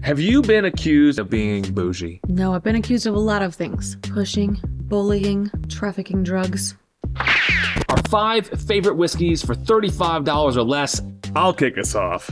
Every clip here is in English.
Have you been accused of being bougie? No, I've been accused of a lot of things. Pushing, bullying, trafficking drugs. Our 5 favorite whiskeys for $35 or less. I'll kick us off.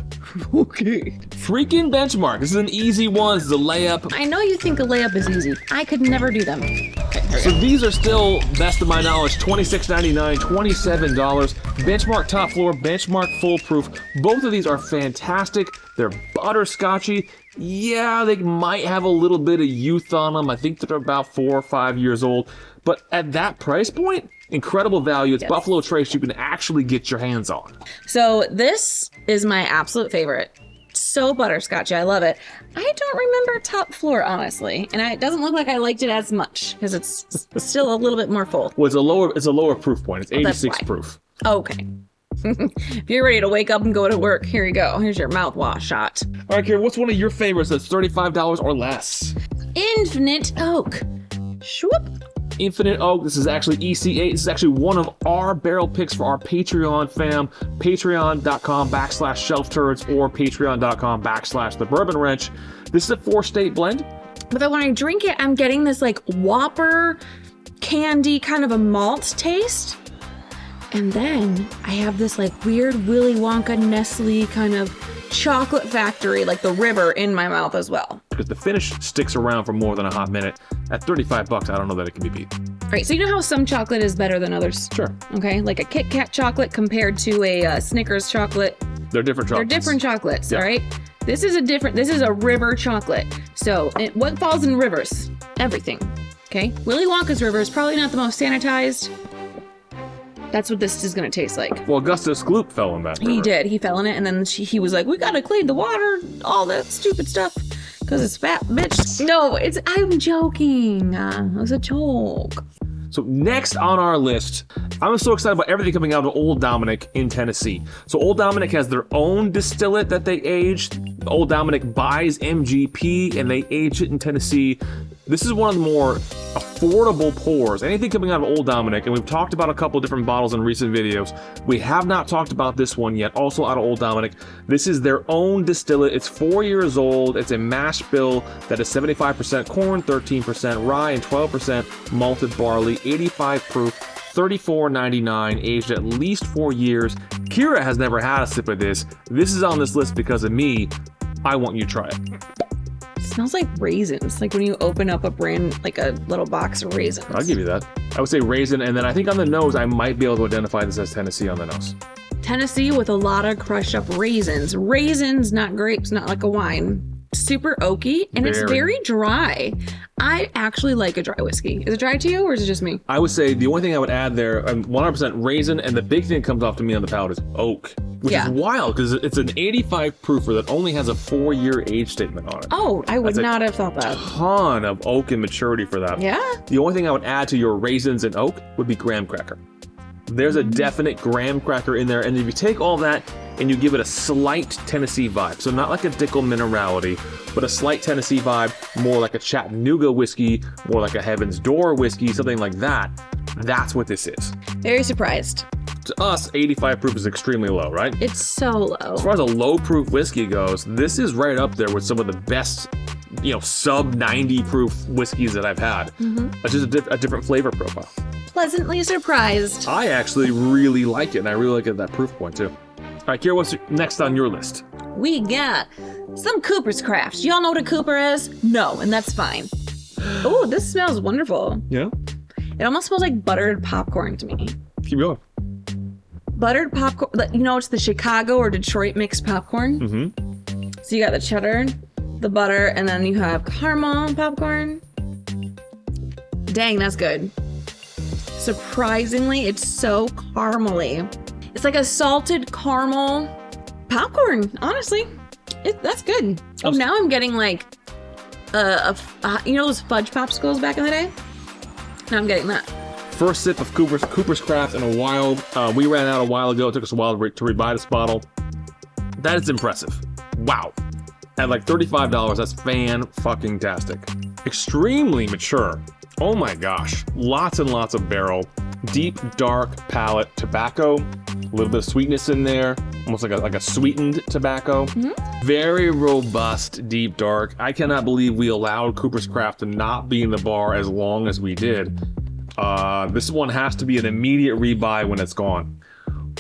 Okay. Freaking Benchmark. This is an easy one. This is a layup. I know you think a layup is easy. I could never do them. Okay, So these are still, best of my knowledge, $26.99, $27. Benchmark Top Floor, Benchmark Full Proof. Both of these are fantastic. They're butterscotchy. Yeah, they might have a little bit of youth on them. I think they're about 4 or 5 years old. But at that price point, incredible value. It's Buffalo Trace you can actually get your hands on. So this is my absolute favorite. So butterscotchy, I love it. I don't remember Top Floor, honestly, and it doesn't look like I liked it as much because it's still a little bit more full. Well, it's a lower proof point. It's 86 proof. Okay. If you're ready to wake up and go to work, here you go. Here's your mouthwash shot. All right, Kira, what's one of your favorites that's $35 or less? Infinite Oak. Shoop. Infinite Oak. This is actually EC8. This is actually one of our barrel picks for our Patreon fam. Patreon.com/shelfturds or Patreon.com/the Bourbon Wrench. This is a 4-state blend. But then when I drink it, I'm getting this like Whopper candy kind of a malt taste. And then I have this like weird Willy Wonka Nestle kind of chocolate factory, like the river, in my mouth as well. Because the finish sticks around for more than a hot minute. At $35, I don't know that it can be beat. All right, so you know how some chocolate is better than others? Sure. Okay, like a Kit Kat chocolate compared to a Snickers chocolate. They're different chocolates. They're different chocolates, Yeah. all right? This is a river chocolate. So what falls in rivers? Everything, okay? Willy Wonka's river is probably not the most sanitized. That's what this is going to taste like. Well, Augustus Gloop fell in that river. He did. He fell in it, and then he was like, we got to clean the water, all that stupid stuff, because it's fat, bitch. No, I'm joking. It was a joke. So next on our list, I'm so excited about everything coming out of Old Dominick in Tennessee. So Old Dominick has their own distillate that they age. Old Dominick buys MGP and they age it in Tennessee. This is one of the more affordable pours. Anything coming out of Old Dominick, and we've talked about a couple different bottles in recent videos. We have not talked about this one yet, also out of Old Dominick. This is their own distillate. It's 4 years old. It's a mash bill that is 75% corn, 13% rye, and 12% malted barley, 85 proof, $34.99, aged at least 4 years. Kira has never had a sip of this. This is on this list because of me. I want you to try it. Smells like raisins, like when you open up a little box of raisins. I'll give you that. I would say raisin, and then I think on the nose, I might be able to identify this as Tennessee on the nose. Tennessee with a lot of crushed up raisins. Raisins, not grapes, not like a wine. Super oaky, and it's very dry. I actually like a dry whiskey. Is it dry to you, or is it just me? I would say the only thing I would add there, 100% raisin, and the big thing that comes off to me on the palate is oak, which is wild because it's an 85 proofer that only has a 4-year age statement on it. Oh, I would not have thought that. Ton of oak and maturity for that. Yeah. The only thing I would add to your raisins and oak would be graham cracker. There's a definite graham cracker in there, and if you take all that and you give it a slight Tennessee vibe, so not like a Dickel minerality, but a slight Tennessee vibe, more like a Chattanooga whiskey, more like a Heaven's Door whiskey, something like that, that's what this is. Very surprised. To us, 85 proof is extremely low, right? It's so low. As far as a low proof whiskey goes, this is right up there with some of the best, sub 90 proof whiskeys that I've had. It's just a different flavor profile. Pleasantly surprised. I actually really like it, and I really like it at that proof point too. All right, Kira, what's next on your list? We got some Cooper's Craft. Y'all know what a Cooper is? No, and that's fine. Oh, this smells wonderful. Yeah? It almost smells like buttered popcorn to me. Keep going. Buttered popcorn, it's the Chicago or Detroit mixed popcorn. So you got the cheddar, the butter, and then you have caramel popcorn. Dang, that's good. Surprisingly, it's so caramely. It's like a salted caramel popcorn, honestly. That's good. Oh, now I'm getting like, those fudge popsicles back in the day? Now I'm getting that. First sip of Cooper's Craft in a while. We ran out a while ago. It took us a while to rebuy this bottle. That is impressive. Wow. At like $35, that's fan-fucking-tastic. Extremely mature. Oh my gosh. Lots and lots of barrel. Deep, dark palate. Tobacco. A little bit of sweetness in there, almost like a sweetened tobacco. Very robust, deep dark. I cannot believe we allowed Cooper's Craft to not be in the bar as long as we did. This one has to be an immediate rebuy when it's gone.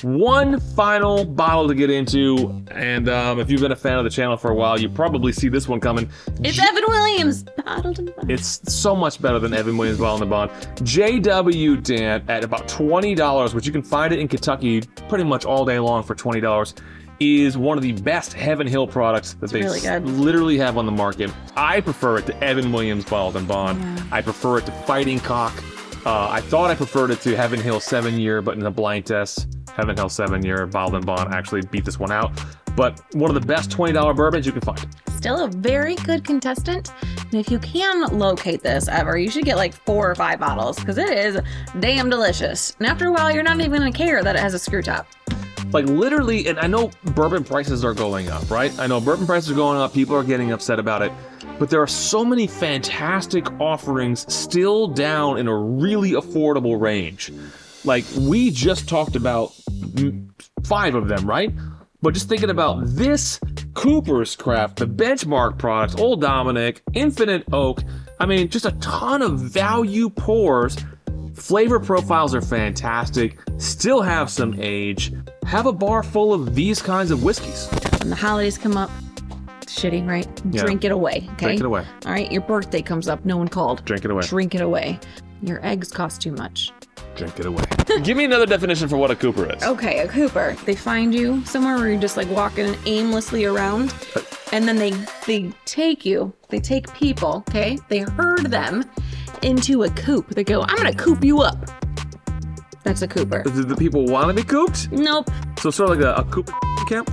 One final bottle to get into, and if you've been a fan of the channel for a while, you probably see this one coming. It's Evan Williams, bottled and bond. It's so much better than Evan Williams Bottled and Bond. JW Dan at about $20, which you can find it in Kentucky pretty much all day long for $20, is one of the best Heaven Hill products that they really good. literally have on the market. I prefer it to Evan Williams Bottled and Bond. Yeah. I prefer it to Fighting Cock. I thought I preferred it to Heaven Hill 7-year, but in a blind test, Heaven Hill 7-year Bottled and Bond actually beat this one out. But one of the best $20 bourbons you can find. Still a very good contestant. And if you can locate this ever, you should get like 4 or 5 bottles because it is damn delicious. And after a while, you're not even gonna care that it has a screw top. Like literally, and I know bourbon prices are going up, right? I know bourbon prices are going up, people are getting upset about it, but there are so many fantastic offerings still down in a really affordable range. Like we just talked about 5 of them, right? But just thinking about this Cooper's Craft, the benchmark products, Old Dominick, Infinite Oak, I mean, just a ton of value pours. Flavor profiles are fantastic, still have some age, have a bar full of these kinds of whiskeys. When the holidays come up, shitty, right? Yeah. Drink it away, okay? Drink it away. All right, your birthday comes up, no one called. Drink it away. Drink it away. Your eggs cost too much. Drink it away. Give me another definition for what a Cooper is. Okay, a Cooper. They find you somewhere where you're just like walking aimlessly around, and then they take you, they take people, okay? They herd them into a coop. They go, I'm gonna coop you up. That's a Cooper. Do the people want to be cooped? Nope. So sort of like a Cooper camp?